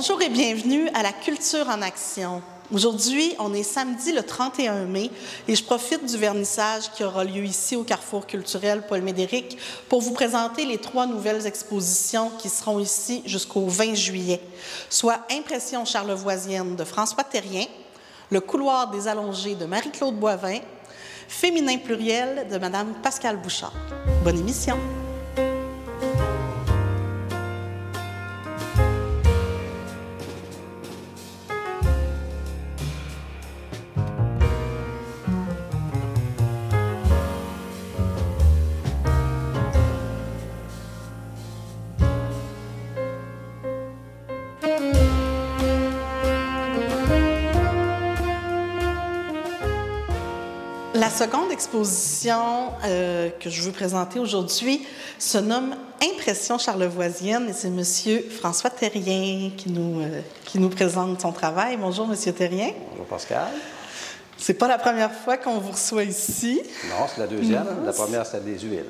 Bonjour et bienvenue à la Culture en action. Aujourd'hui, on est samedi le 31 mai et je profite du vernissage qui aura lieu ici au Carrefour culturel Paul-Médéric pour vous présenter les 3 nouvelles expositions qui seront ici jusqu'au 20 juillet, soit Impression charlevoisienne de François Terrien, Le couloir des allongés de Marie-Claude Boivin, Féminin pluriel de Mme Pascale Bouchard. Bonne émission! La seconde exposition que je veux présenter aujourd'hui se nomme Impression charlevoisienne et c'est M. François Terrien qui nous présente son travail. Bonjour, M. Terrien. Bonjour, Pascal. C'est pas la première fois qu'on vous reçoit ici. Non, c'est la deuxième. Non. La première, c'était des huiles.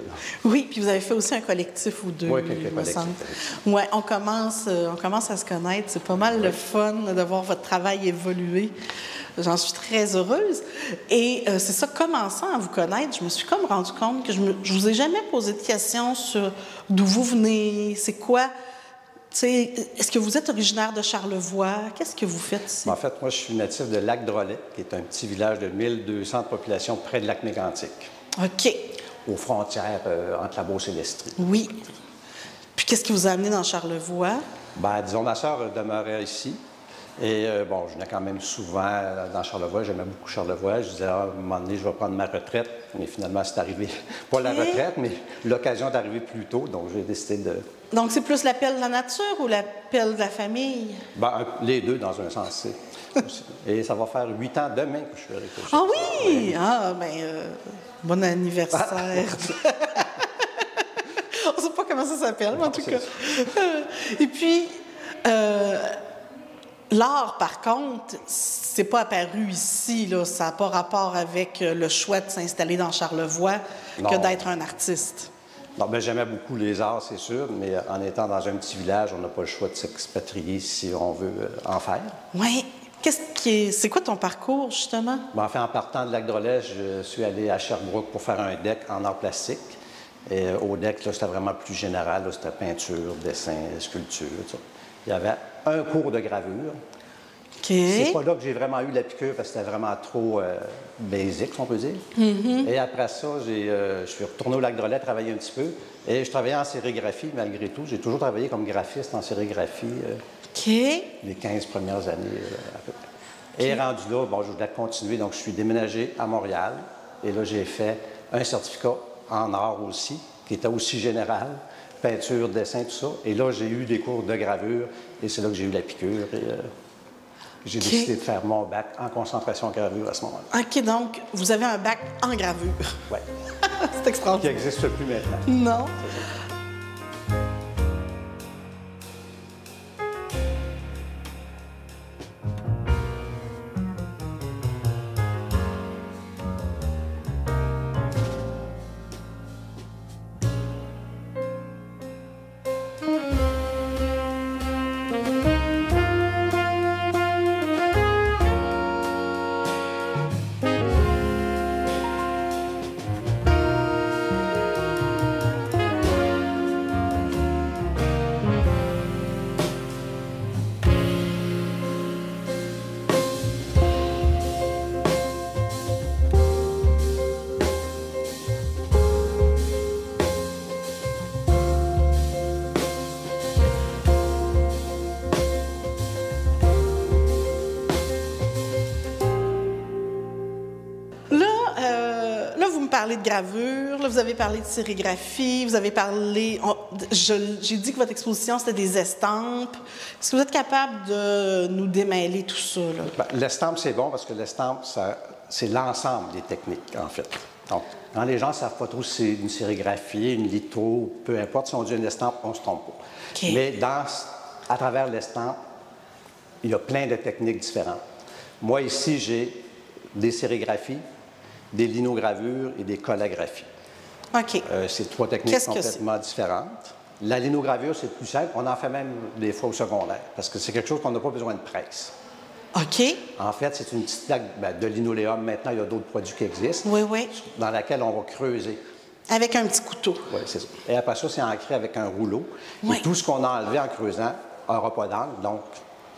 Oui, puis vous avez fait aussi un collectif ou deux. Oui, quelques collectifs. Oui, on commence à se connaître. C'est pas mal le fun de voir votre travail évoluer. J'en suis très heureuse. Et c'est ça, commençant à vous connaître, je me suis comme rendu compte que je vous ai jamais posé de questions sur d'où vous venez, c'est quoi. Est-ce que vous êtes originaire de Charlevoix? Qu'est-ce que vous faites ici? En fait, moi, je suis natif de Lac-Drolet, qui est un petit village de 1200 de population près de Lac-Mégantic. OK. Aux frontières entre la Beauce et l'Estrie. Oui. Puis qu'est-ce qui vous a amené dans Charlevoix? Bien, disons, ma sœur demeurait ici. Et bon, je venais quand même souvent dans Charlevoix. J'aimais beaucoup Charlevoix. Je disais, à un moment donné, je vais prendre ma retraite. Mais finalement, c'est arrivé. Pas la retraite, mais l'occasion d'arriver plus tôt. Donc, j'ai décidé de... Donc, c'est plus l'appel de la nature ou l'appel de la famille? Bien, les deux, dans un sens. Et ça va faire 8 ans demain que je suis arrivé. Ah oui! Ouais. Ah, bien, bon anniversaire. On ne sait pas comment ça s'appelle, mais en tout cas. Et puis... l'art, par contre, c'est pas apparu ici, là. Ça n'a pas rapport avec le choix de s'installer dans Charlevoix que d'être un artiste. Non, bien, j'aimais beaucoup les arts, c'est sûr, mais en étant dans un petit village, on n'a pas le choix de s'expatrier si on veut en faire. Oui. C'est quoi ton parcours, justement? Bien, en fait, en partant de Lac-Drolet, je suis allé à Sherbrooke pour faire un deck en art plastique. Et au deck, là, c'était vraiment plus général. C'était peinture, dessin, sculpture, tout ça. Il y avait un cours de gravure. Okay. C'est pas là que j'ai vraiment eu la piqûre parce que c'était vraiment trop basique, si on peut dire. Et après ça, je suis retourné au Lac-Drolet travailler un petit peu. Et je travaillais en sérigraphie, malgré tout. J'ai toujours travaillé comme graphiste en sérigraphie les 15 premières années, à peu près. Et rendu là, bon, je voulais continuer. Donc, je suis déménagé à Montréal. Et là, j'ai fait un certificat en art aussi, qui était aussi général. Peinture, dessin, tout ça. Et là, j'ai eu des cours de gravure et c'est là que j'ai eu la piqûre. Et j'ai décidé de faire mon bac en concentration en gravure à ce moment-là. OK, donc vous avez un bac en gravure. Oui. C'est extraordinaire. Qui n'existe plus maintenant. Non. Parlé de gravure, là, vous avez parlé de sérigraphie, vous avez parlé... J'ai dit que votre exposition, c'était des estampes. Est-ce que vous êtes capable de nous démêler tout ça? L'estampe, c'est bon parce que l'estampe, c'est l'ensemble des techniques, en fait. Donc, quand les gens ne savent pas trop si c'est une sérigraphie, une litho, peu importe, si on dit une estampe, on ne se trompe pas. Okay. Mais à travers l'estampe, il y a plein de techniques différentes. Moi, ici, j'ai des sérigraphies, des linogravures et des collagrammies. OK. C'est 3 techniques complètement différentes. La linogravure, c'est plus simple. On en fait même des fois au secondaire, parce que c'est quelque chose qu'on n'a pas besoin de presse. OK. En fait, c'est une petite plaque de linoléum. Maintenant, il y a d'autres produits qui existent. Oui, oui. Dans laquelle on va creuser. Avec un petit couteau. Oui, c'est ça. Et après ça, c'est ancré avec un rouleau. Oui. Et tout ce qu'on a enlevé en creusant n'aura pas d'angle, donc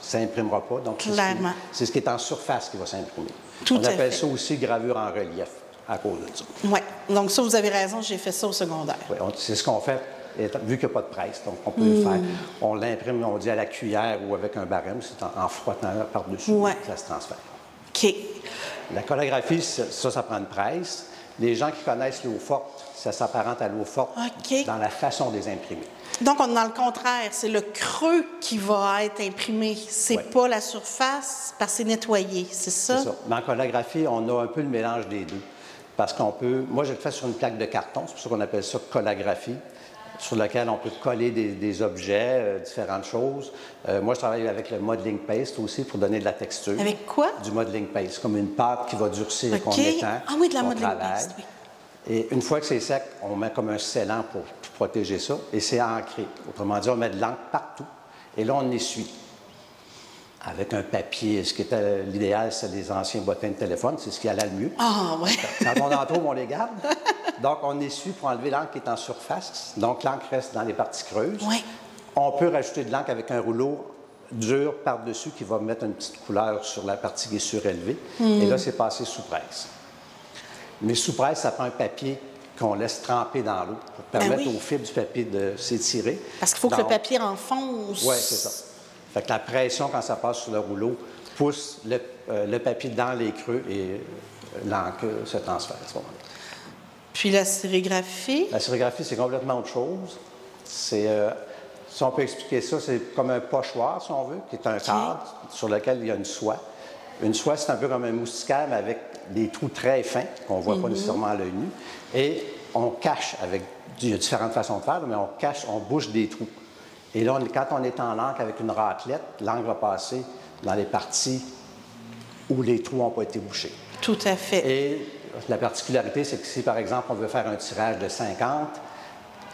ça n'imprimera pas. Donc, clairement. C'est ce qui est en surface qui va s'imprimer. Tout à fait. On appelle ça aussi gravure en relief, à cause de ça. Oui. Donc ça, vous avez raison, j'ai fait ça au secondaire. Oui, c'est ce qu'on fait, vu qu'il n'y a pas de presse. Donc, on peut le faire. On l'imprime, on dit, à la cuillère ou avec un barème. C'est en frottant par-dessus que ça se transfère. OK. La collagraphie, ça prend une presse. Les gens qui connaissent l'eau forte, ça s'apparente à l'eau forte dans la façon des imprimer. Donc, on est dans le contraire. C'est le creux qui va être imprimé. C'est pas la surface, parce que c'est nettoyé. C'est ça? C'est ça. Mais en collagraphie, on a un peu le mélange des deux. Parce qu'on peut... Moi, je le fais sur une plaque de carton. C'est pour ça qu'on appelle ça collagraphie, sur laquelle on peut coller des objets, différentes choses. Moi, je travaille avec le modeling paste aussi pour donner de la texture. Avec quoi? Du modeling paste, comme une pâte qui va durcir qu'on étend. Ah oui, de la modeling paste, oui. Et une fois que c'est sec, on met comme un scellant pour protéger ça, et c'est ancré. Autrement dit, on met de l'encre partout, et là, on essuie. Avec un papier, ce qui était l'idéal, c'est les anciens bottins de téléphone, c'est ce qui allait le mieux. Ah, oui. Quand on en trouve, on les garde. Donc, on essuie pour enlever l'encre qui est en surface. Donc, l'encre reste dans les parties creuses. Oui. On peut rajouter de l'encre avec un rouleau dur par-dessus qui va mettre une petite couleur sur la partie qui est surélevée. Et là, c'est passé sous presse. Mais sous presse, ça prend un papier qu'on laisse tremper dans l'eau pour permettre aux fibres du papier de s'étirer. Parce qu'il faut que le papier enfonce. Oui, c'est ça. Fait que la pression, quand ça passe sur le rouleau, pousse le papier dans les creux et l'encre se transfère à ce moment-là. Puis la sérigraphie? La sérigraphie, c'est complètement autre chose. Si on peut expliquer ça, c'est comme un pochoir, si on veut, qui est un cadre sur lequel il y a une soie. Une soie, c'est un peu comme un moustiquaire, mais avec des trous très fins, qu'on ne voit pas nécessairement à l'œil nu. Et on cache il y a différentes façons de faire, mais on bouche des trous. Et là, quand on est en encre avec une raclette, l'encre va passer dans les parties où les trous n'ont pas été bouchés. Tout à fait. Et la particularité, c'est que si, par exemple, on veut faire un tirage de 50,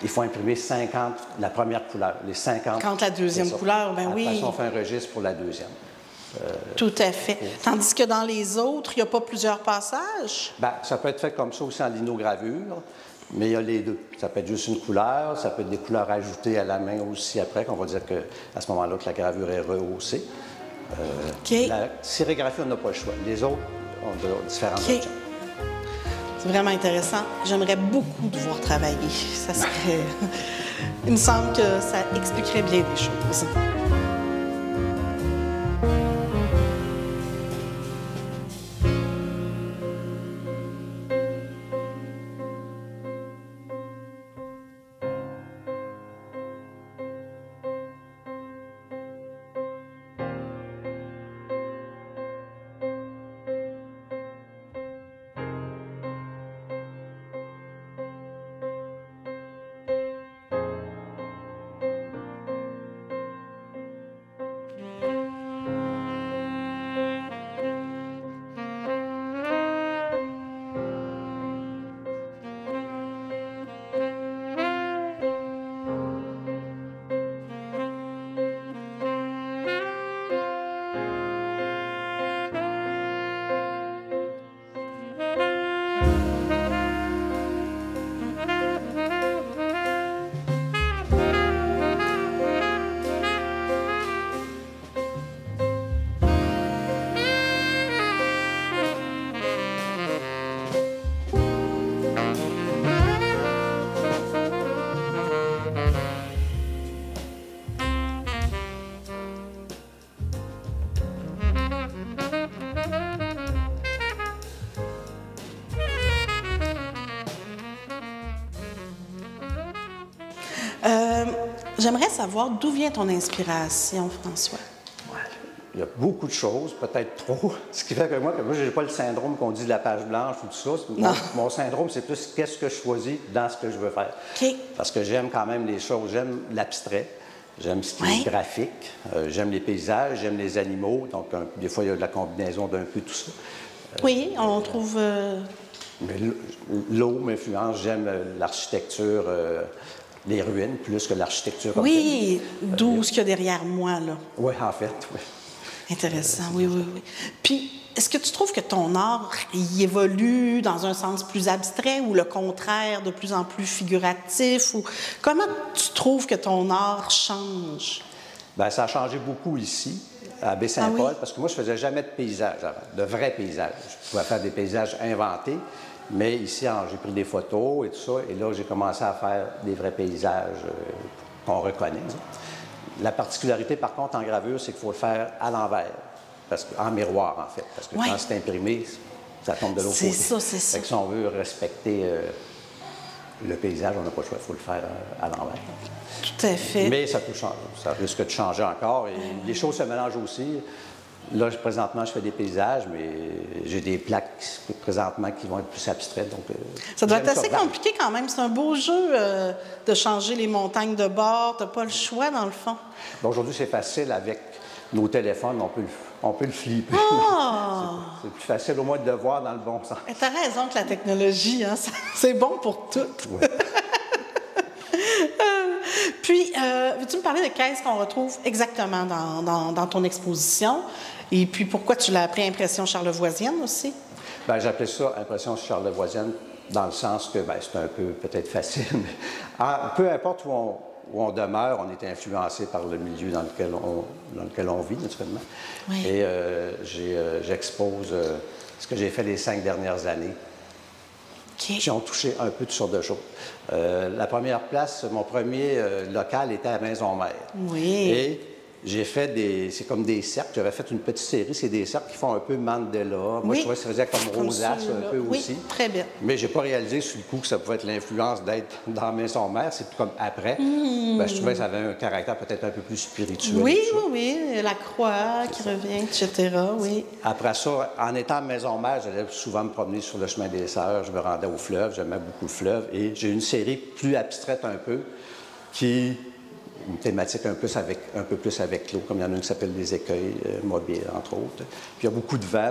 il faut imprimer 50, la première couleur, les 50. Quand la deuxième couleur, bien oui. Après, on fait un registre pour la deuxième. Tout à fait. Tandis que dans les autres, il n'y a pas plusieurs passages? Bien, ça peut être fait comme ça aussi en linogravure, mais il y a les deux. Ça peut être juste une couleur, ça peut être des couleurs ajoutées à la main aussi après, qu'on va dire qu'à ce moment-là, que la gravure est rehaussée. La sérigraphie, on n'a pas le choix. Les autres ont différentes options. C'est vraiment intéressant. J'aimerais beaucoup devoir travailler. Ça serait... Il me semble que ça expliquerait bien les choses. J'aimerais savoir d'où vient ton inspiration, François? Il y a beaucoup de choses, peut-être trop. Ce qui fait que moi, je n'ai pas le syndrome qu'on dit de la page blanche ou tout ça. Mon syndrome, c'est plus qu'est-ce que je choisis dans ce que je veux faire. Parce que j'aime quand même les choses. J'aime l'abstrait, j'aime ce qui est graphique, j'aime les paysages, j'aime les animaux. Donc, des fois, il y a de la combinaison d'un peu tout ça. Oui, on trouve... Mais l'eau m'influence. J'aime l'architecture les ruines plus que l'architecture. Oui, d'où ce qu'il y a derrière moi, là. Oui, en fait, oui. Intéressant, oui, oui, oui. Puis, est-ce que tu trouves que ton art y évolue dans un sens plus abstrait ou le contraire, de plus en plus figuratif? Ou comment tu trouves que ton art change? Bien, ça a changé beaucoup ici, à Baie-Saint-Paul, oui? parce que moi, je ne faisais jamais de paysages avant, de vrais paysages. Je pouvais faire des paysages inventés, mais ici, j'ai pris des photos et tout ça, et là, j'ai commencé à faire des vrais paysages qu'on reconnaît. La particularité, par contre, en gravure, c'est qu'il faut le faire à l'envers, en miroir, en fait, parce que quand c'est imprimé, ça tombe de l'autre côté. C'est ça, c'est ça. Fait que si on veut respecter le paysage, on n'a pas le choix, il faut le faire à l'envers. Tout à fait. Mais ça peut changer, ça risque de changer encore. Et les choses se mélangent aussi. Là, présentement, je fais des paysages, mais j'ai des plaques présentement qui vont être plus abstraites. Donc, ça doit être assez compliqué quand même. C'est un beau jeu de changer les montagnes de bord. Tu n'as pas le choix, dans le fond. Bon, aujourd'hui, c'est facile avec nos téléphones. On peut le flipper. Ah! C'est plus facile au moins de le voir dans le bon sens. Tu as raison que la technologie, hein, c'est bon pour tout. Ouais. Puis, veux-tu me parler de qu'est-ce qu'on retrouve exactement dans ton exposition? Et puis, pourquoi tu l'as appelé Impression charlevoisienne aussi? Bien, j'appelais ça Impression charlevoisienne dans le sens que c'est un peu peut-être facile. Mais peu importe où on demeure, on est influencé par le milieu dans lequel on vit, naturellement. Oui. Et j'expose ce que j'ai fait les 5 dernières années. Okay. Qui ont touché un peu toutes sortes de choses. La première place, mon premier local était à Maison-Mère. Oui. Et j'ai fait c'est comme des cercles. J'avais fait une petite série, c'est des cercles qui font un peu mandala. Moi, je trouvais que ça faisait comme rosace un peu aussi. Oui, très bien. Mais j'ai pas réalisé sur le coup que ça pouvait être l'influence d'être dans Maison-Mère. C'est comme après. Je trouvais que ça avait un caractère peut-être un peu plus spirituel. Oui, oui, oui. La croix qui revient, etc. Oui. Après ça, en étant à Maison-Mère, j'allais souvent me promener sur le chemin des Sœurs. Je me rendais au fleuve. J'aimais beaucoup le fleuve. Et j'ai une série plus abstraite un peu une thématique un peu plus avec l'eau, comme il y en a une qui s'appelle des écueils mobiles, entre autres. Puis il y a beaucoup de vent,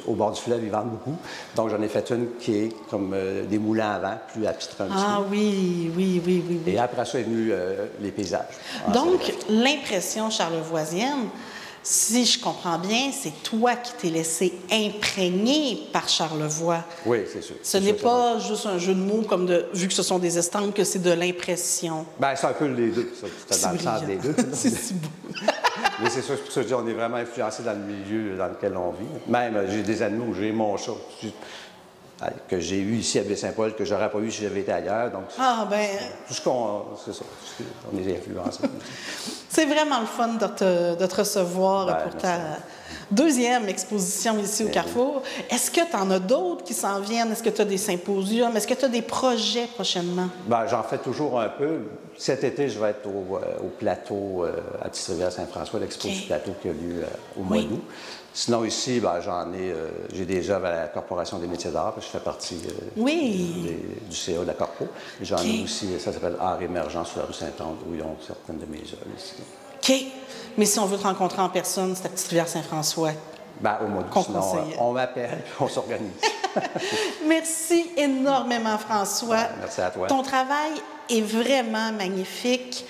au bord du fleuve, ils vendent beaucoup. Donc j'en ai fait une qui est comme des moulins à vent, plus abstrait un petit peu. Ah oui, oui, oui, oui, oui. Et après ça est venu les paysages. Donc, l'impression charlevoisienne, si je comprends bien, c'est toi qui t'es laissé imprégner par Charlevoix. Oui, c'est sûr. Ce n'est pas juste un jeu de mots, vu que ce sont des estampes, que c'est de l'impression. Bien, c'est un peu les deux. C'est dans le sens des deux. C'est si beau. Mais c'est sûr, c'est pour ça que je dis, on est vraiment influencé dans le milieu dans lequel on vit. Même, j'ai des animaux où j'ai mon chat que j'ai eu ici à Baie-Saint-Paul, que j'aurais pas eu si j'avais été ailleurs. Donc, tout ce qu'on... C'est ça. On est influencé. C'est vraiment le fun de te recevoir pour ta deuxième exposition ici au Carrefour. Est-ce que tu en as d'autres qui s'en viennent? Est-ce que tu as des symposiums? Est-ce que tu as des projets prochainement? Bien, j'en fais toujours un peu. Cet été, je vais être au plateau à Petite-Rivière-Saint-François, l'expo du plateau qui a lieu au mois d'août. Sinon, ici, j'ai des œuvres à la Corporation des métiers d'art, parce que je fais partie du CA de la Corpo. Et j'en ai aussi, ça s'appelle Art émergent sur la rue Saint-Anne, où ils ont certaines de mes œuvres ici. OK. Mais si on veut te rencontrer en personne, c'est à Petite-Rivière-Saint-François. Au mois d'août, sinon, on m'appelle et on s'organise. Merci énormément, François. Merci à toi. Ton travail est vraiment magnifique.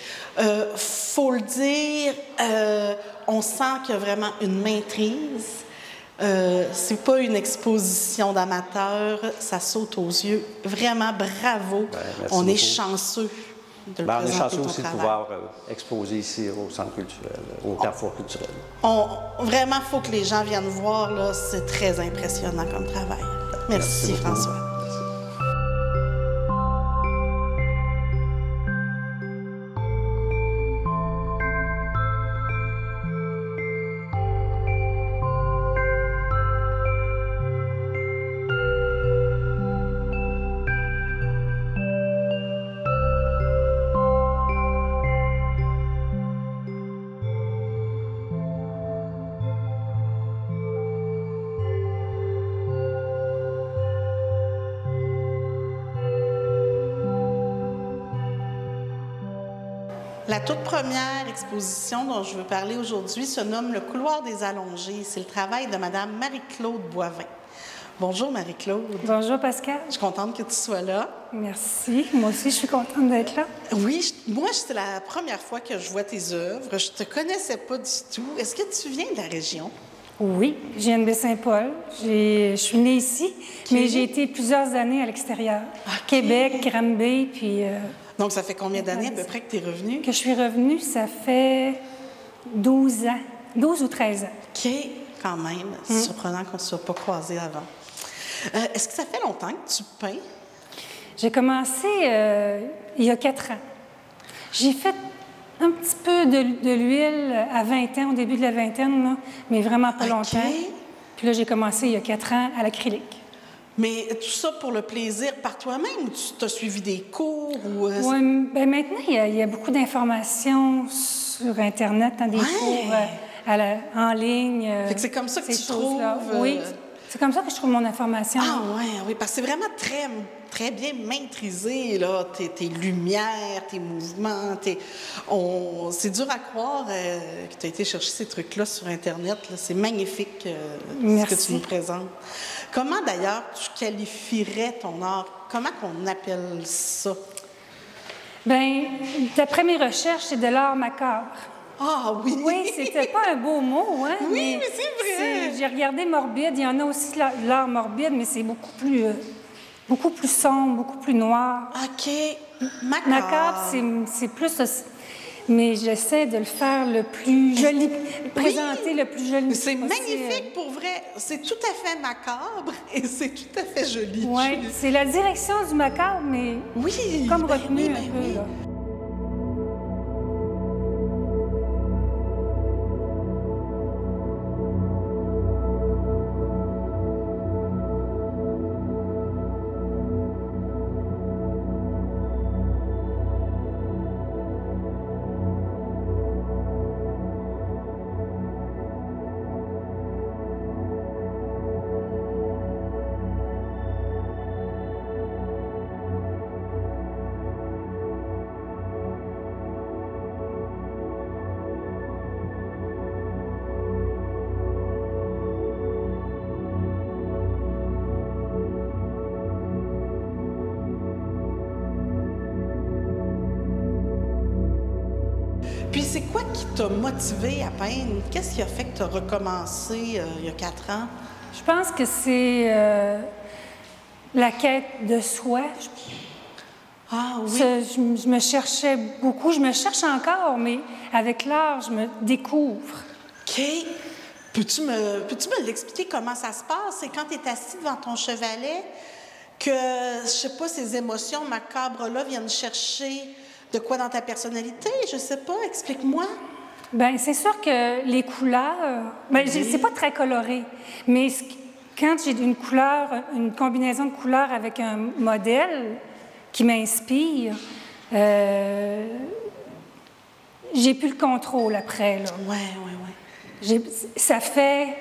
Faut le dire, on sent qu'il y a vraiment une maîtrise. C'est pas une exposition d'amateurs, ça saute aux yeux. Vraiment, bravo. On est chanceux de le présenter, on est chanceux aussi travail. De pouvoir exposer ici au Centre culturel, au Carrefour culturel. Vraiment, il faut que les gens viennent voir. Là, c'est très impressionnant comme travail. Merci François. La toute première exposition dont je veux parler aujourd'hui se nomme « Le couloir des allongés ». C'est le travail de Mme Marie-Claude Boivin. Bonjour Marie-Claude. Bonjour Pascal. Je suis contente que tu sois là. Merci. Moi aussi, je suis contente d'être là. Oui, moi, c'est la première fois que je vois tes œuvres. Je te connaissais pas du tout. Est-ce que tu viens de la région? Oui, je viens de Baie-Saint-Paul. Je suis née ici, mais j'ai été plusieurs années à l'extérieur. Québec, Granby, puis... Donc, ça fait combien d'années à peu près que tu es revenue? Que je suis revenue, ça fait 12 ans. 12 ou 13 ans. OK, quand même. C'est surprenant qu'on ne se soit pas croisés avant. Est-ce que ça fait longtemps que tu peins? J'ai commencé il y a 4 ans. J'ai fait un petit peu de l'huile à 20 ans, au début de la vingtaine, là, mais vraiment pas longtemps. Puis là, j'ai commencé il y a 4 ans à l'acrylique. Mais tout ça pour le plaisir par toi-même ou tu as suivi des cours? Ou, Oui, bien maintenant, il y a beaucoup d'informations sur Internet, dans des cours en ligne. Fait que c'est comme ça que tu trouves... Oui, c'est comme ça que je trouve mon information. Ah oui, parce que c'est vraiment très, très bien maîtrisé, là, tes lumières, tes mouvements. C'est dur à croire que tu as été chercher ces trucs-là sur Internet. C'est magnifique ce que tu nous présentes. Comment, d'ailleurs, tu qualifierais ton art? Comment qu'on appelle ça? Bien, d'après mes recherches, c'est de l'art macabre. Ah oui! Oui, c'était pas un beau mot, hein? Oui, mais c'est vrai! J'ai regardé morbide, il y en a aussi de l'art morbide, mais c'est beaucoup plus sombre, beaucoup plus noir. OK. Macabre. Macabre, c'est plus... Mais j'essaie de le faire le plus joli, présenter le plus joli. C'est magnifique, pour vrai. C'est tout à fait macabre et c'est tout à fait joli. Oui, c'est la direction du macabre, mais comme retenu un peu, là. Puis c'est quoi qui t'a motivé à peindre? Qu'est-ce qui a fait que tu as recommencé il y a 4 ans? Je pense que c'est la quête de soi. Ah oui? Je me cherchais beaucoup. Je me cherche encore, mais avec l'art, je me découvre. OK. Peux-tu me l'expliquer comment ça se passe? C'est quand tu es assis devant ton chevalet que, je sais pas, ces émotions macabres-là viennent chercher de quoi dans ta personnalité? Je sais pas, explique-moi. Bien, c'est sûr que les couleurs... Bien, c'est pas très coloré, mais quand j'ai une combinaison de couleurs avec un modèle qui m'inspire, j'ai plus le contrôle après, là. Oui. Ça fait...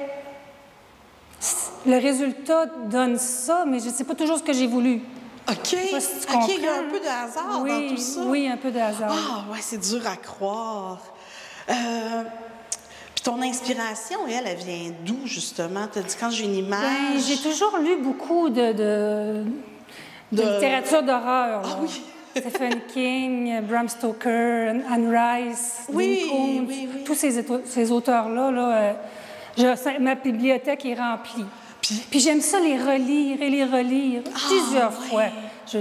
Le résultat donne ça, mais je ne sais pas toujours ce que j'ai voulu. OK. Il y a un peu de hasard dans tout ça. Oui, un peu de hasard. Ah, oui, c'est dur à croire. Puis ton inspiration, elle vient d'où, justement? Tu as dit quand j'ai une image... Bien, j'ai toujours lu beaucoup de littérature d'horreur. Ah oui! Stephen King, Bram Stoker, Anne Rice, Dean Koontz, tous ces auteurs-là, ma bibliothèque est remplie. Puis j'aime ça les relire et les relire plusieurs fois. Je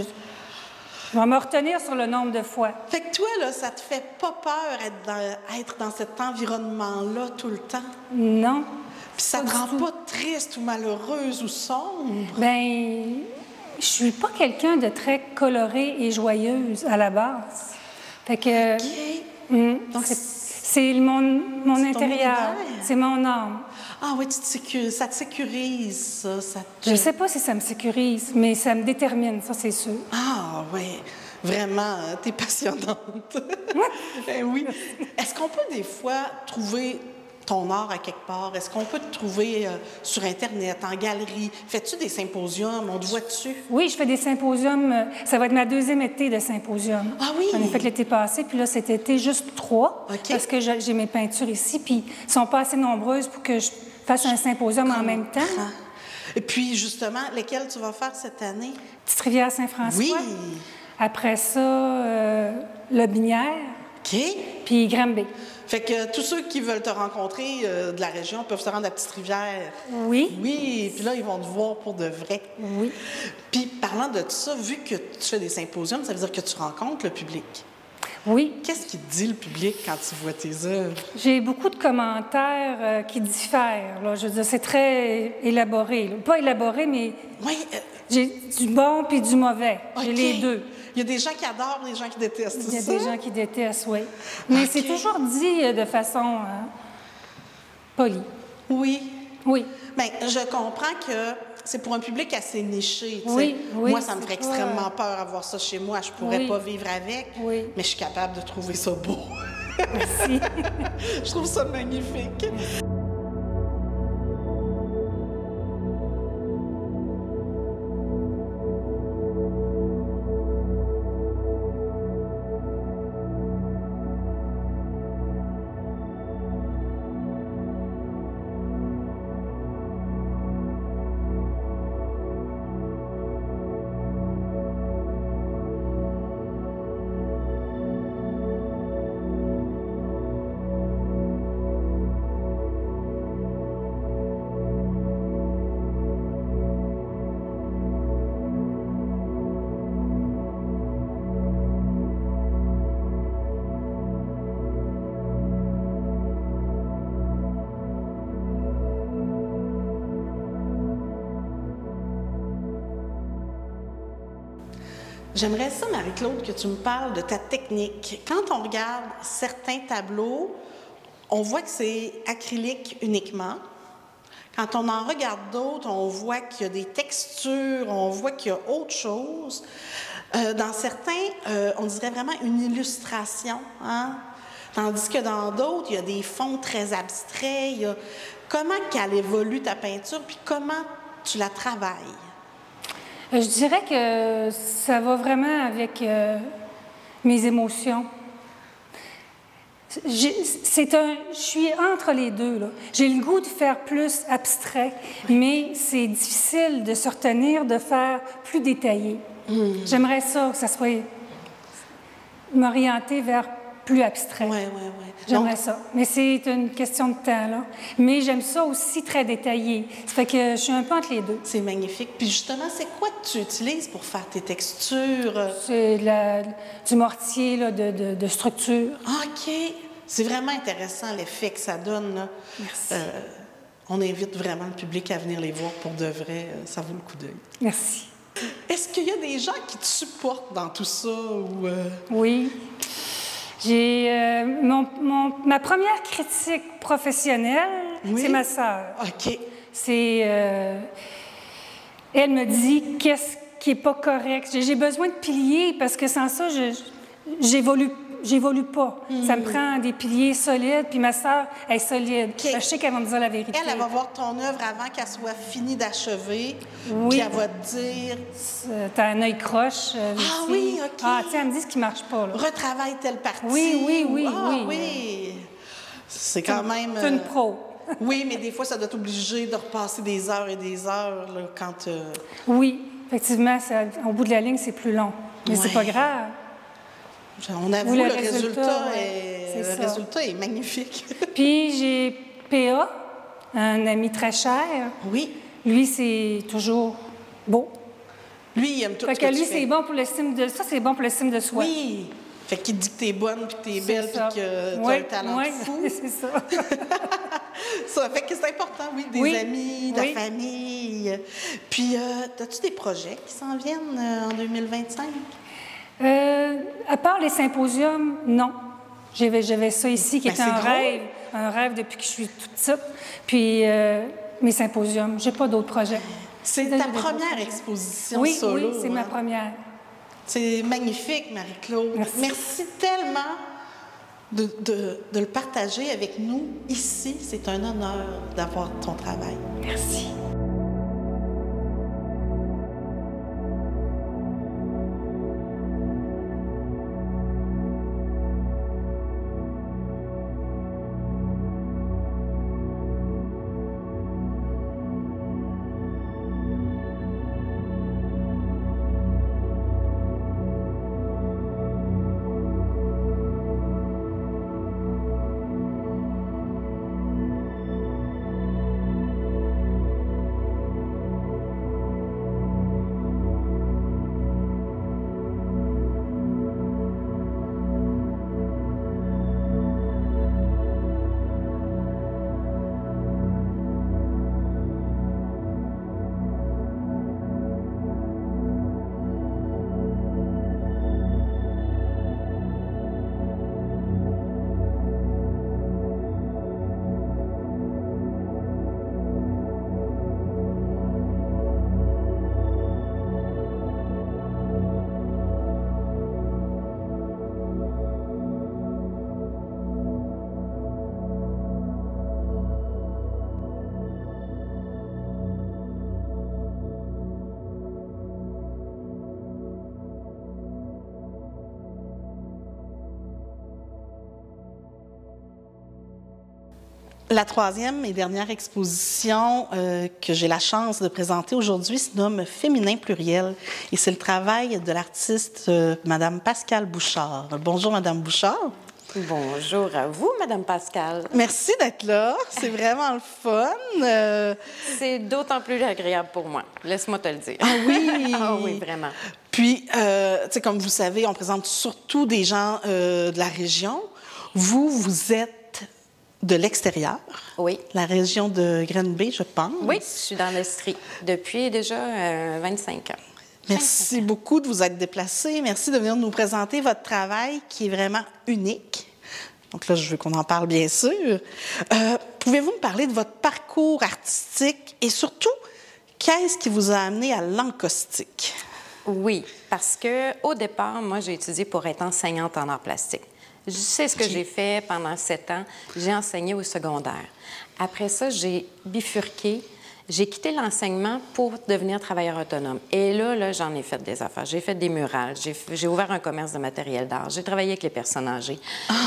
vais me retenir sur le nombre de fois. Fait que toi, là, ça te fait pas peur être dans cet environnement-là tout le temps? Non. Puis ça te rend pas triste ou malheureuse ou sombre? Bien, je suis pas quelqu'un de très coloré et joyeuse à la base. Fait que... Donc, c'est mon intérieur, c'est mon âme. Ah oui, ça te sécurise, ça. Je ne sais pas si ça me sécurise, mais ça me détermine, ça, c'est sûr. Ah oui, vraiment, t'es passionnante. Oui. Est-ce qu'on peut des fois trouver ton art à quelque part? Est-ce qu'on peut te trouver sur Internet, en galerie? Fais-tu des symposiums? On te voit dessus? Oui, je fais des symposiums. Ça va être ma deuxième été de symposium. Ah oui? J'en ai fait l'été passé, puis là, cet été, juste 3. Okay. Parce que j'ai mes peintures ici, puis elles ne sont pas assez nombreuses pour que je fasse un symposium en même temps. Et puis, justement, lesquels tu vas faire cette année? Petite-Rivière-Saint-François. Oui. Après ça, Lobinière. OK. Puis Granby. Fait que tous ceux qui veulent te rencontrer de la région peuvent se rendre à Petite-Rivière. Oui. Oui, puis là, ils vont te voir pour de vrai. Oui. Puis, parlant de tout ça, vu que tu fais des symposiums, ça veut dire que tu rencontres le public. Oui. Qu'est-ce qu'il te dit, le public, quand tu vois tes œuvres? J'ai beaucoup de commentaires qui diffèrent. Là. Je veux dire, c'est très élaboré. Là. Pas élaboré, mais Oui. j'ai du bon puis du mauvais. OK. J'ai les deux. Il y a des gens qui adorent, des gens qui détestent, Il y a c'est des ça? gens qui détestent, oui. Mais c'est toujours dit de façon polie. Oui. Oui. Bien, je comprends que c'est pour un public assez niché. Oui, oui, moi, ça me ferait c'est extrêmement peur avoir ça chez moi. Je pourrais Oui. pas vivre avec, Oui. mais je suis capable de trouver ça beau. Merci. Je trouve ça magnifique. J'aimerais ça, Marie-Claude, que tu me parles de ta technique. Quand on regarde certains tableaux, on voit que c'est acrylique uniquement. Quand on en regarde d'autres, on voit qu'il y a des textures, on voit qu'il y a autre chose. Dans certains, on dirait vraiment une illustration, hein? Tandis que dans d'autres, il y a des fonds très abstraits. Comment qu'elle évolue ta peinture, puis comment tu la travailles? Je dirais que ça va vraiment avec mes émotions. Je suis entre les deux, là. J'ai le goût de faire plus abstrait, mais c'est difficile de se retenir de faire plus détaillé. J'aimerais ça, que ça soit m'orienter vers plus abstrait. Oui. J'aimerais ça. Mais c'est une question de temps, là. Mais j'aime ça aussi très détaillé. Ça fait que je suis un peu entre les deux. C'est magnifique. Puis justement, c'est quoi que tu utilises pour faire tes textures? C'est du mortier là, de structure. OK. C'est vraiment intéressant l'effet que ça donne, là. Merci. On invite vraiment le public à venir les voir pour de vrai. Ça vaut le coup d'œil. Merci. Est-ce qu'il y a des gens qui te supportent dans tout ça? Ou Oui. J'ai ma première critique professionnelle, c'est ma sœur. OK. Elle me dit qu'est-ce qui est pas correct. J'ai besoin de piliers parce que sans ça, j'évolue pas. Ça me prend des piliers solides, puis ma sœur est solide. Okay. Je sais qu'elle va me dire la vérité. Elle va voir ton œuvre avant qu'elle soit finie d'achever. Oui. Puis elle va te dire... T'as un œil croche. Ah oui, OK. Ah, tu sais, elle me dit ce qui marche pas, là. Retravaille telle partie. Oui. C'est quand même... C'est une pro. Oui, mais des fois, ça doit t'obliger de repasser des heures et des heures là, quand... Oui, effectivement, au bout de la ligne, c'est plus long. Mais c'est pas grave. On avoue, le résultat ouais, est magnifique. Puis j'ai PA, un ami très cher. Oui. Lui, c'est toujours beau. Lui, il aime tout fait ce que lui, tu fais. c'est bon pour l'estime de... Ça, c'est bon pour l'estime de soi. Oui. Fait qu'il dit que t'es bonne, puis que t'es belle, puis que tu as un talent fou. c'est ça. Ça fait que c'est important, oui, des amis, de la famille. Puis, as-tu des projets qui s'en viennent en 2025? À part les symposiums, non. J'avais ça ici qui était un rêve depuis que je suis toute petite. Puis mes symposiums, j'ai pas d'autres projets. C'est ta première exposition solo. Oui, c'est ma première. C'est magnifique, Marie-Claude. Merci tellement de le partager avec nous ici. C'est un honneur d'avoir ton travail. Merci. La troisième et dernière exposition que j'ai la chance de présenter aujourd'hui se nomme Féminin pluriel et c'est le travail de l'artiste Madame Pascale Bouchard. Bonjour, Madame Bouchard. Bonjour à vous, Madame Pascale. Merci d'être là. C'est vraiment le fun. C'est d'autant plus agréable pour moi. Laisse-moi te le dire. Ah oui? Ah oui, vraiment. Puis, tu sais, comme vous savez, on présente surtout des gens de la région. Vous êtes de l'extérieur. Oui. La région de Granby, je pense. Oui, je suis dans l'Estrie depuis déjà 25 ans. Merci beaucoup de vous être déplacé. Merci de venir nous présenter votre travail qui est vraiment unique. Donc là, je veux qu'on en parle, bien sûr. Pouvez-vous me parler de votre parcours artistique et surtout, qu'est-ce qui vous a amené à l'encaustique? Oui, parce que au départ, moi, j'ai étudié pour être enseignante en arts plastiques. Je sais ce que j'ai fait pendant 7 ans. J'ai enseigné au secondaire. Après ça, j'ai bifurqué. J'ai quitté l'enseignement pour devenir travailleur autonome. Et là, j'en ai fait des affaires. J'ai fait des murales. J'ai ouvert un commerce de matériel d'art. J'ai travaillé avec les personnes âgées.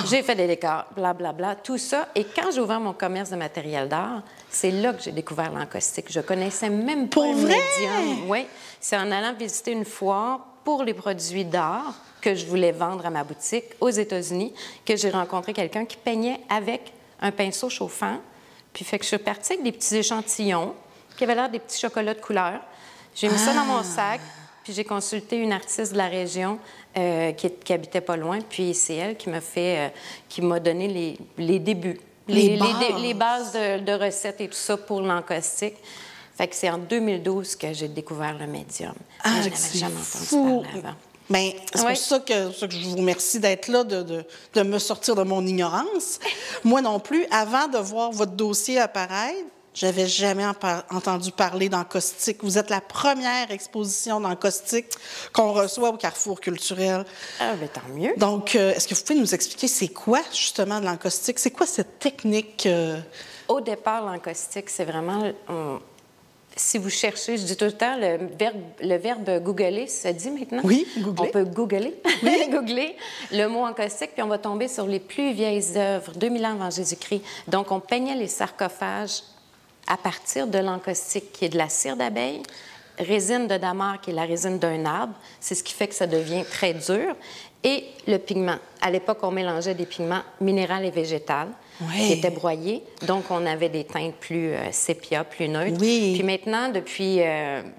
J'ai fait des décors, blablabla, tout ça. Et quand j'ai ouvert mon commerce de matériel d'art, c'est là que j'ai découvert l'encaustique. Je connaissais même pas le médium. Oui, c'est en allant visiter une foire pour les produits d'art que je voulais vendre à ma boutique aux États-Unis que j'ai rencontré quelqu'un qui peignait avec un pinceau chauffant. Puis fait que je suis partie avec des petits échantillons qui avaient l'air des petits chocolats de couleur. J'ai mis ça dans mon sac, puis j'ai consulté une artiste de la région qui habitait pas loin, puis c'est elle qui m'a donné les débuts, les bases de recettes et tout ça pour l'encaustique. Fait que c'est en 2012 que j'ai découvert le médium. Je n'avais jamais entendu parler avant. Bien, c'est pour ça que je vous remercie d'être là, de me sortir de mon ignorance. Moi non plus, avant de voir votre dossier apparaître, j'avais jamais entendu parler d'encaustique. Vous êtes la première exposition d'encaustique qu'on reçoit au Carrefour culturel. Ah, bien, tant mieux. Donc, est-ce que vous pouvez nous expliquer c'est quoi, justement, de l'encaustique? C'est quoi cette technique? Au départ, l'encaustique, c'est vraiment... Si vous cherchez, je dis tout le temps, le verbe googler, ça dit maintenant? Oui, googler. On peut googler, oui. Googler le mot encaustique, puis on va tomber sur les plus vieilles œuvres, 2000 ans avant Jésus-Christ. Donc, on peignait les sarcophages à partir de l'encaustique, qui est de la cire d'abeille, résine de damas, qui est la résine d'un arbre. C'est ce qui fait que ça devient très dur. Et le pigment. À l'époque, on mélangeait des pigments minéraux et végétaux qui étaient broyés. Donc, on avait des teintes plus sépia, plus neutres. Oui. Puis maintenant, depuis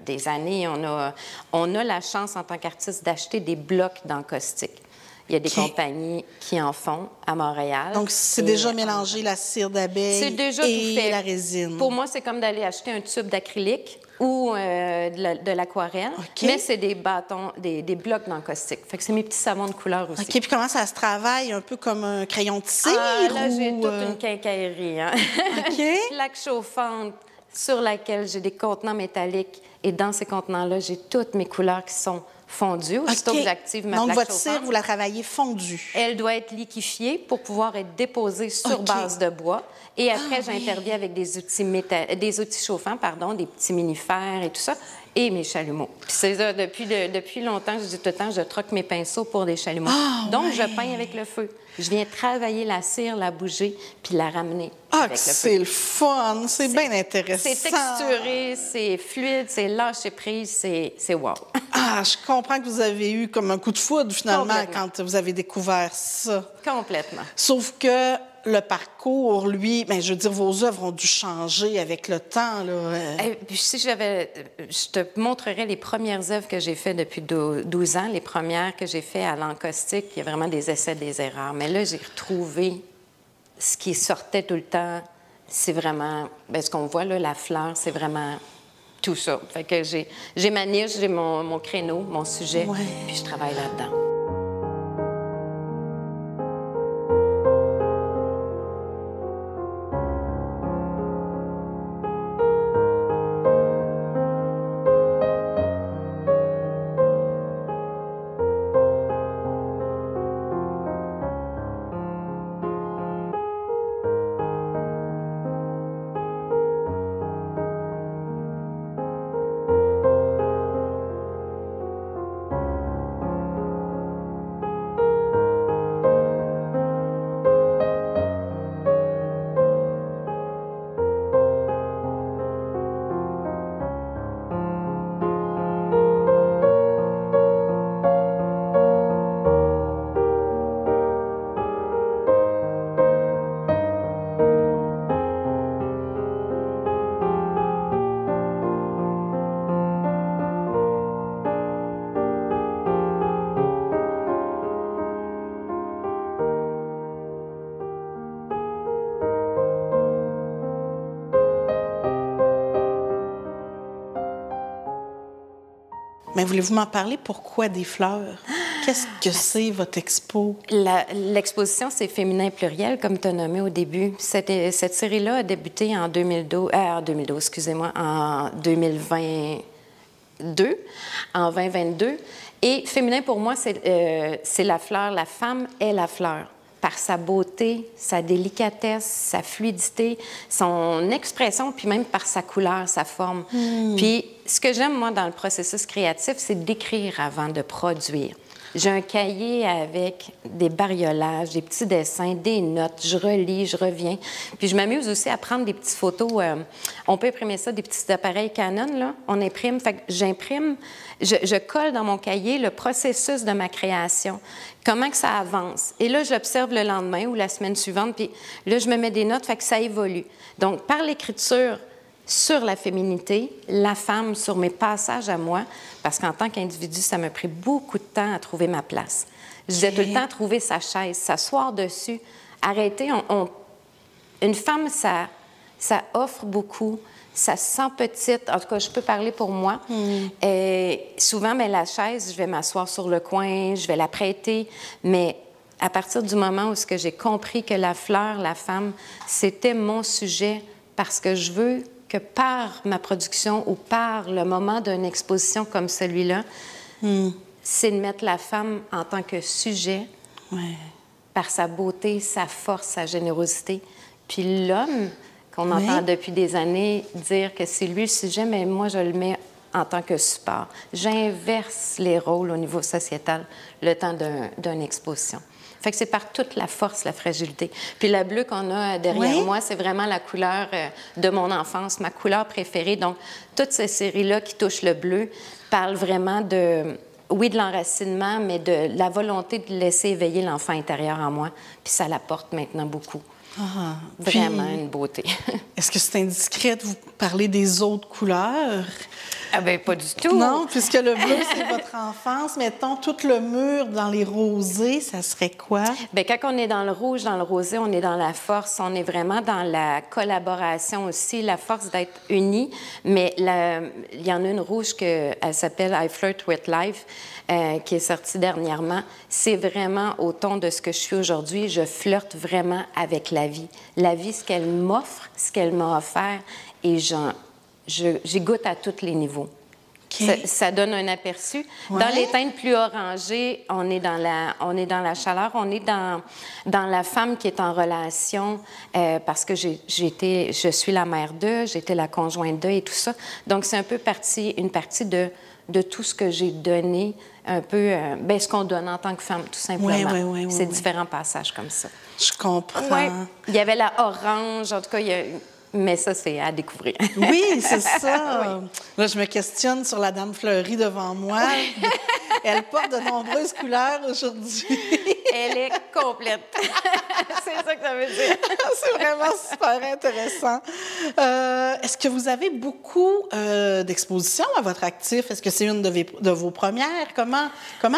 des années, on a la chance, en tant qu'artiste, d'acheter des blocs d'encaustique. Il y a des compagnies qui en font à Montréal. Donc, c'est déjà mélangé la cire d'abeille et la résine. Pour moi, c'est comme d'aller acheter un tube d'acrylique ou de l'aquarelle, mais c'est des bâtons, des blocs d'encaustique. Fait que c'est mes petits savons de couleur aussi. OK, puis comment ça se travaille? Un peu comme un crayon de cire? Ah, là, j'ai toute une quincaillerie. Hein? OK. Plaque chauffante sur laquelle j'ai des contenants métalliques. Et dans ces contenants-là, j'ai toutes mes couleurs qui sont fondues. Aussitôt que j'active ma plaque chauffante. Donc, votre cire, vous la travaillez fondue? Elle doit être liquéfiée pour pouvoir être déposée sur base de bois. Et après, j'interviens avec des outils chauffants, des petits minifères et tout ça, et mes chalumeaux. Puis c'est ça, depuis longtemps, je dis tout le temps, je troque mes pinceaux pour des chalumeaux. Donc, je peins avec le feu. Je viens travailler la cire, la bouger, puis la ramener avec le feu. C'est le fun! C'est bien intéressant! C'est texturé, c'est fluide, c'est lâcher prise, c'est wow! Je comprends que vous avez eu comme un coup de foudre, finalement, quand vous avez découvert ça. Complètement. Sauf que le parcours, lui, bien, je veux dire, vos œuvres ont dû changer avec le temps, là. Si je te montrerais les premières œuvres que j'ai faites depuis 12 ans, les premières que j'ai faites à l'encaustique, il y a vraiment des essais, des erreurs. Mais là, j'ai retrouvé ce qui sortait tout le temps. C'est vraiment, ce qu'on voit là, la fleur, c'est vraiment tout ça. Fait que j'ai ma niche, j'ai mon créneau, mon sujet, puis je travaille là-dedans. Mais voulez-vous m'en parler? Pourquoi des fleurs? Qu'est-ce que c'est, votre expo? L'exposition, c'est Féminin pluriel, comme tu as nommé au début. Cette série-là a débuté en 2012, excusez-moi, en 2022, en 2022. Et féminin, pour moi, c'est la fleur. La femme est la fleur. Par sa beauté, sa délicatesse, sa fluidité, son expression, puis même par sa couleur, sa forme. Puis ce que j'aime, moi, dans le processus créatif, c'est d'écrire avant de produire. J'ai un cahier avec des bariolages, des petits dessins, des notes. Je relis, je reviens. Puis je m'amuse aussi à prendre des petites photos. On peut imprimer ça, des petits appareils Canon, là. On imprime. Fait que j'imprime, je colle dans mon cahier le processus de ma création. Comment que ça avance. Et là, j'observe le lendemain ou la semaine suivante. Puis là, je me mets des notes, fait que ça évolue. Donc, par l'écriture, sur la féminité, la femme, sur mes passages à moi, parce qu'en tant qu'individu, ça m'a pris beaucoup de temps à trouver ma place. Je disais tout le temps trouver sa chaise, s'asseoir dessus, arrêter. Une femme, ça offre beaucoup, ça se sent petite. En tout cas, je peux parler pour moi. Et souvent, mais la chaise, je vais m'asseoir sur le coin, je vais la prêter, mais à partir du moment où j'ai compris que la fleur, la femme, c'était mon sujet parce que je veux que par ma production ou par le moment d'une exposition comme celui-là, c'est de mettre la femme en tant que sujet, par sa beauté, sa force, sa générosité. Puis l'homme, qu'on entend depuis des années dire que c'est lui le sujet, mais moi, je le mets en tant que support. J'inverse les rôles au niveau sociétal le temps d'une exposition. Fait que c'est par toute la force, la fragilité. Puis la bleue qu'on a derrière moi, c'est vraiment la couleur de mon enfance, ma couleur préférée. Donc, toutes ces séries-là qui touchent le bleu parlent vraiment de l'enracinement, mais de la volonté de laisser éveiller l'enfant intérieur en moi. Puis ça l'apporte maintenant beaucoup. Vraiment une beauté. Est-ce que c'est indiscret de vous parler des autres couleurs? Ah bien, pas du tout. Non, puisque le bleu, c'est votre enfance. Mettons, tout le mur dans les rosés, ça serait quoi? Bien, quand on est dans le rouge, dans le rosé, on est dans la force. On est vraiment dans la collaboration aussi, la force d'être unis. Mais il y en a une rouge elle s'appelle « I Flirt with Life », qui est sortie dernièrement. C'est vraiment au ton de ce que je suis aujourd'hui. Je flirte vraiment avec la vie. La vie, ce qu'elle m'offre, ce qu'elle m'a offert, et j'y goûte à tous les niveaux. Ça donne un aperçu. Dans les teintes plus orangées, on est dans la chaleur, on est dans la femme qui est en relation, parce que je suis la mère d'eux, j'étais la conjointe d'eux et tout ça. Donc, c'est un peu une partie de tout ce que j'ai donné, un peu ce qu'on donne en tant que femme, tout simplement. C'est différents passages comme ça. Je comprends. Il y avait la orange, en tout cas, mais ça, c'est à découvrir. Oui, c'est ça. Là, je me questionne sur la Dame fleurie devant moi. Elle porte de nombreuses couleurs aujourd'hui. Elle est complète. C'est ça que ça veut dire. C'est vraiment super intéressant. Est-ce que vous avez beaucoup d'expositions à votre actif? Est-ce que c'est une de vos premières? Comment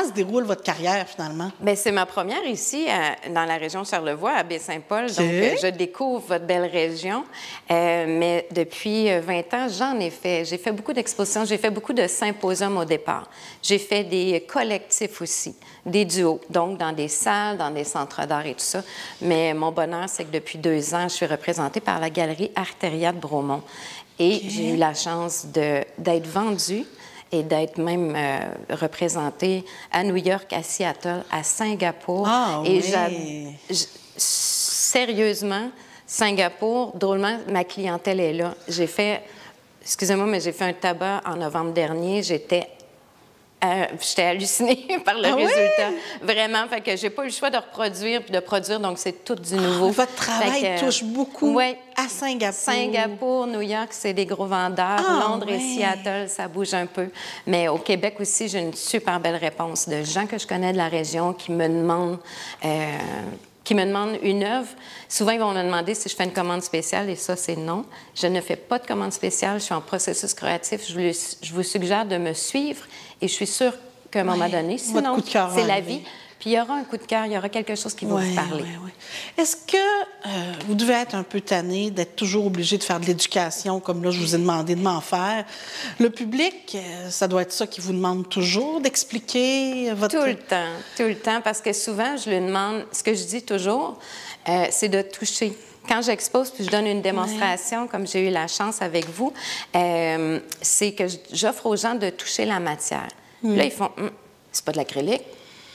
se déroule votre carrière, finalement? Bien, c'est ma première ici, dans la région de Charlevoix, à Baie-Saint-Paul. Donc, je découvre votre belle région. Mais depuis 20 ans, j'en ai fait. J'ai fait beaucoup d'expositions. J'ai fait beaucoup de symposiums au départ. J'ai fait des collectifs aussi, des duos, donc dans des salles, dans des centres d'art et tout ça. Mais mon bonheur, c'est que depuis 2 ans, je suis représentée par la Galerie Arteria de Bromont. Et j'ai eu la chance d'être vendue et d'être même représentée à New York, à Seattle, à Singapour. Sérieusement, Singapour, drôlement, ma clientèle est là. J'ai fait un tabac en novembre dernier. J'étais hallucinée par le résultat. Vraiment, fait que j'ai pas eu le choix de reproduire puis de produire, donc c'est tout du nouveau. Votre travail touche beaucoup à Singapour. Singapour, New York, c'est des gros vendeurs. Londres et Seattle, ça bouge un peu. Mais au Québec aussi, j'ai une super belle réponse de gens que je connais de la région qui me demandent une œuvre. Souvent, ils vont me demander si je fais une commande spéciale, et ça, c'est non. Je ne fais pas de commande spéciale. Je suis en processus créatif. Je vous suggère de me suivre, et je suis sûre qu'à un moment donné, sinon, c'est la vie, Puis il y aura un coup de cœur, il y aura quelque chose qui va vous parler. Est-ce que vous devez être un peu tanné d'être toujours obligé de faire de l'éducation, comme là, je vous ai demandé de m'en faire? Le public, ça doit être ça qui vous demande toujours, d'expliquer votre... Tout le temps, parce que souvent, je lui demande, ce que je dis toujours, c'est de toucher. Quand j'expose puis je donne une démonstration, comme j'ai eu la chance avec vous, c'est que j'offre aux gens de toucher la matière. Là, ils font c'est pas de l'acrylique.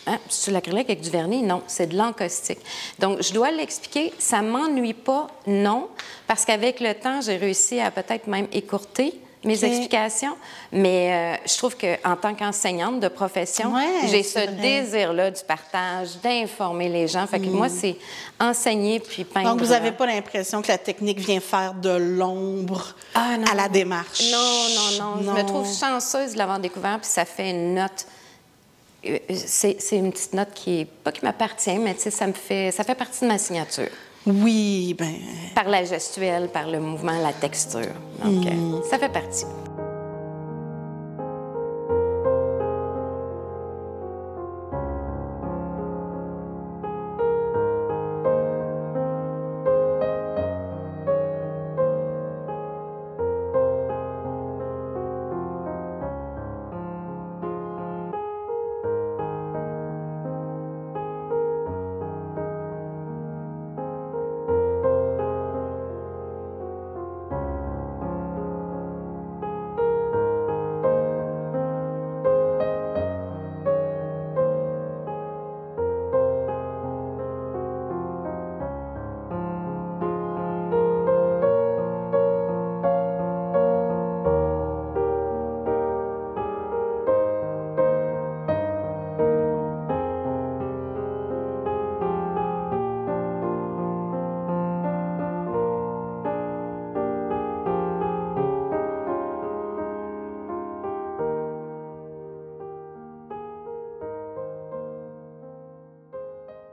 Hein? C'est de l'acrylique avec du vernis? Non, c'est de l'encaustique. Donc, je dois l'expliquer. Ça m'ennuie pas, non, parce qu'avec le temps, j'ai réussi à peut-être même écourter mes explications, mais je trouve qu'en tant qu'enseignante de profession, j'ai ce désir-là du partage, d'informer les gens. Fait que moi, c'est enseigner puis peindre. Donc, vous n'avez pas l'impression que la technique vient faire de l'ombre à la démarche? Non. Je me trouve chanceuse de l'avoir découvert, puis ça fait une note. C'est une petite note qui m'appartient, mais ça fait partie de ma signature. Oui, bien... Par la gestuelle, par le mouvement, la texture. Donc, ça fait partie.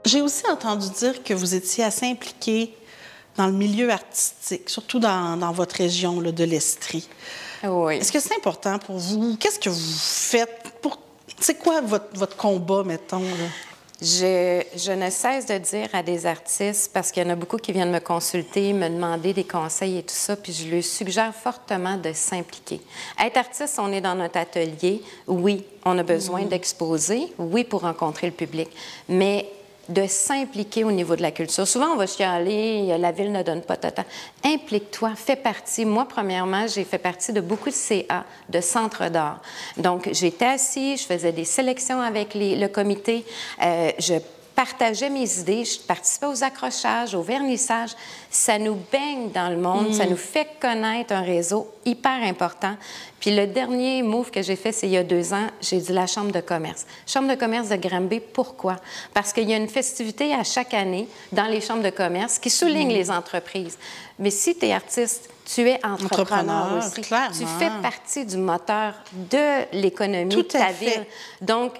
J'ai aussi entendu dire que vous étiez assez impliqué dans le milieu artistique, surtout dans votre région là, de l'Estrie. Oui. Est-ce que c'est important pour vous? Qu'est-ce que vous faites? C'est quoi votre combat, mettons? Là? Je ne cesse de dire à des artistes, parce qu'il y en a beaucoup qui viennent me consulter, me demander des conseils et tout ça, puis je leur suggère fortement de s'impliquer. Être artiste, on est dans notre atelier. Oui, on a besoin d'exposer. Oui, pour rencontrer le public. Mais de s'impliquer au niveau de la culture. Souvent, on va chialer, la ville ne donne pas de temps. Implique-toi, fais partie. Moi, premièrement, j'ai fait partie de beaucoup de CA, de centres d'art. Donc, j'étais assise, je faisais des sélections avec le comité, je partageais mes idées, je participais aux accrochages, au vernissage. Ça nous baigne dans le monde, ça nous fait connaître un réseau hyper important. Puis le dernier move que j'ai fait, c'est il y a 2 ans, j'ai dit la Chambre de commerce. Chambre de commerce de Granby, pourquoi? Parce qu'il y a une festivité à chaque année dans les chambres de commerce qui souligne les entreprises. Mais si tu es artiste, tu es entrepreneur aussi. Clairement. Tu fais partie du moteur de l'économie de ta ville. Donc,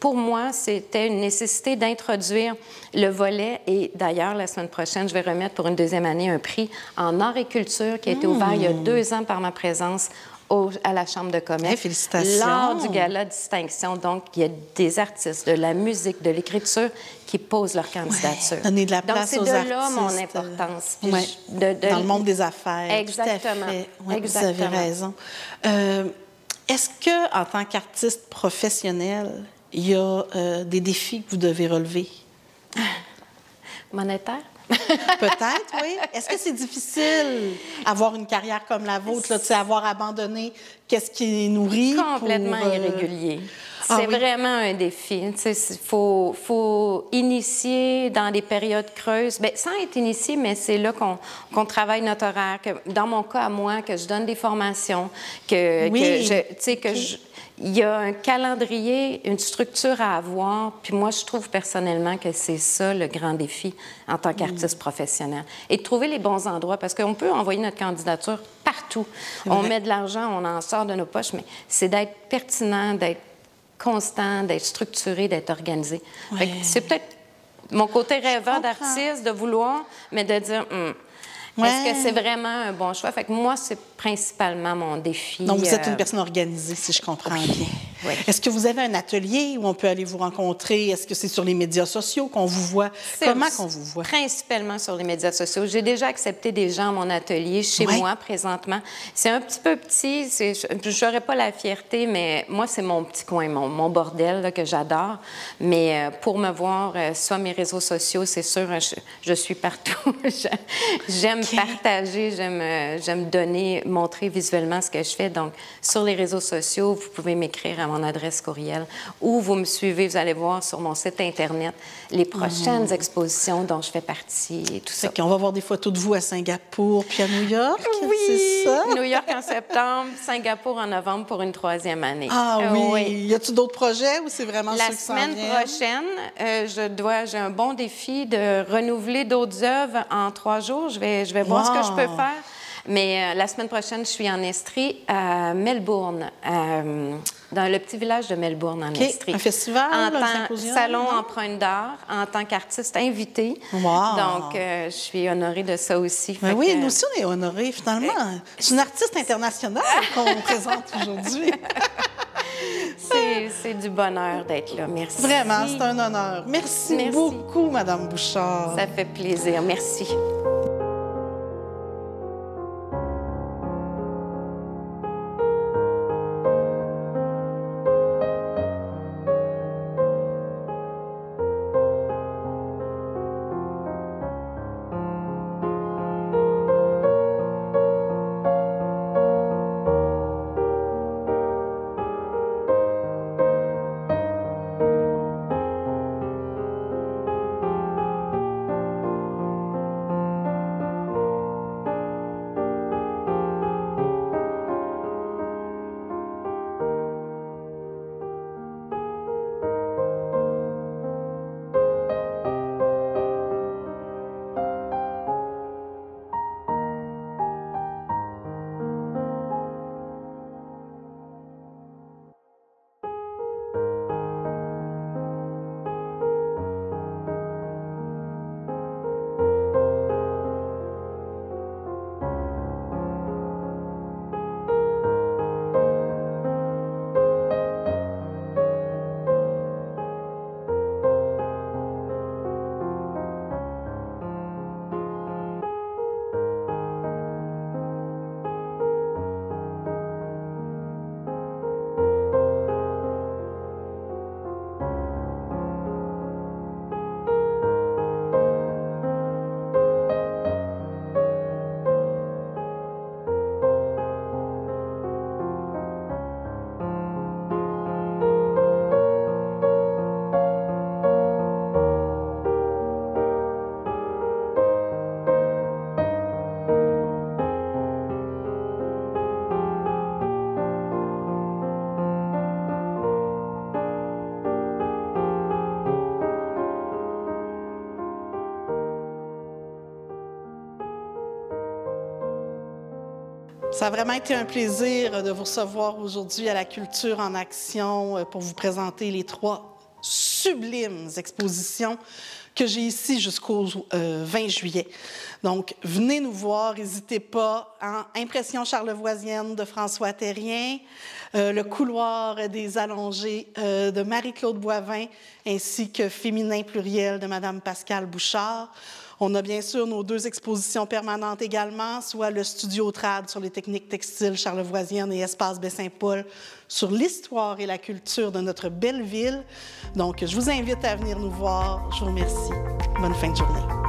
pour moi, c'était une nécessité d'introduire le volet. Et d'ailleurs, la semaine prochaine, je vais remettre pour une 2e année un prix en art et culture qui a été ouvert il y a 2 ans par ma présence à la Chambre de commerce. Félicitations! Lors du gala de distinction. Donc, il y a des artistes de la musique, de l'écriture qui posent leur candidature. Donner de la place aux artistes. Donc, c'est de là mon importance. Dans le monde des affaires. Exactement. Tout à fait. Oui, vous avez raison. Est-ce que, en tant qu'artiste professionnel, il y a des défis que vous devez relever? Monétaire? Peut-être, oui. Est-ce que c'est difficile avoir une carrière comme la vôtre, là, avoir abandonné qu'est-ce qui nourrit? Complètement irrégulier. C'est vraiment un défi. Il faut initier dans des périodes creuses. Bien, sans être initié, mais c'est là qu'on travaille notre horaire. Que, dans mon cas, à moi, que je donne des formations, il y a un calendrier, une structure à avoir. Puis moi, je trouve personnellement que c'est ça le grand défi en tant qu'artiste professionnel. Et de trouver les bons endroits, parce qu'on peut envoyer notre candidature partout. On met de l'argent, on en sort de nos poches, mais c'est d'être pertinent, d'être constant, d'être structuré, d'être organisé. C'est peut-être mon côté rêveur d'artiste, de vouloir, mais de dire... Est-ce que c'est vraiment un bon choix? Fait que moi, c'est principalement mon défi. Donc, vous êtes une personne organisée, si je comprends bien. Oui. Est-ce que vous avez un atelier où on peut aller vous rencontrer? Est-ce que c'est sur les médias sociaux qu'on vous voit? Comment qu'on vous voit? Principalement sur les médias sociaux. J'ai déjà accepté des gens à mon atelier chez moi présentement. C'est un petit peu petit. Je n'aurais pas la fierté, mais moi, c'est mon petit coin, mon bordel là, que j'adore. Mais pour me voir sur mes réseaux sociaux, c'est sûr, je suis partout. J'aime partager, j'aime donner, montrer visuellement ce que je fais. Donc, sur les réseaux sociaux, vous pouvez m'écrire à mon adresse courriel ou vous me suivez, vous allez voir sur mon site Internet les prochaines expositions dont je fais partie et tout ça. On va voir des photos de vous à Singapour puis à New York, oui, c'est ça? New York en septembre, Singapour en novembre pour une 3e année. Ah oui. Y a-t-il d'autres projets ou c'est vraiment la ceux qui s'en semaine viennent? prochaine, j'ai un bon défi de renouveler d'autres œuvres en 3 jours. Je vais voir ce que je peux faire. Mais la semaine prochaine, je suis en Estrie à Melbourne, dans le petit village de Melbourne, en Estrie. Un festival, un symposium? Salon Empreinte d'art, en tant qu'artiste invité. Wow. Donc, je suis honorée de ça aussi. Ben oui, nous aussi, on est honorés, finalement. C'est une artiste internationale qu'on présente aujourd'hui. C'est du bonheur d'être là. Merci. Vraiment, c'est un honneur. Merci beaucoup, Madame Bouchard. Ça fait plaisir. Merci. Ça a vraiment été un plaisir de vous recevoir aujourd'hui à la Culture en Action pour vous présenter les 3 sublimes expositions que j'ai ici jusqu'au 20 juillet. Donc, venez nous voir, n'hésitez pas. Impression charlevoisienne de François Terrien, Le couloir des allongés de Marie-Claude Boivin, ainsi que Féminin pluriel de Mme Pascale Bouchard. On a bien sûr nos 2 expositions permanentes également, soit le Studio Trad sur les techniques textiles charlevoisiennes et Espace Baie-Saint-Paul sur l'histoire et la culture de notre belle ville. Donc, je vous invite à venir nous voir. Je vous remercie. Bonne fin de journée.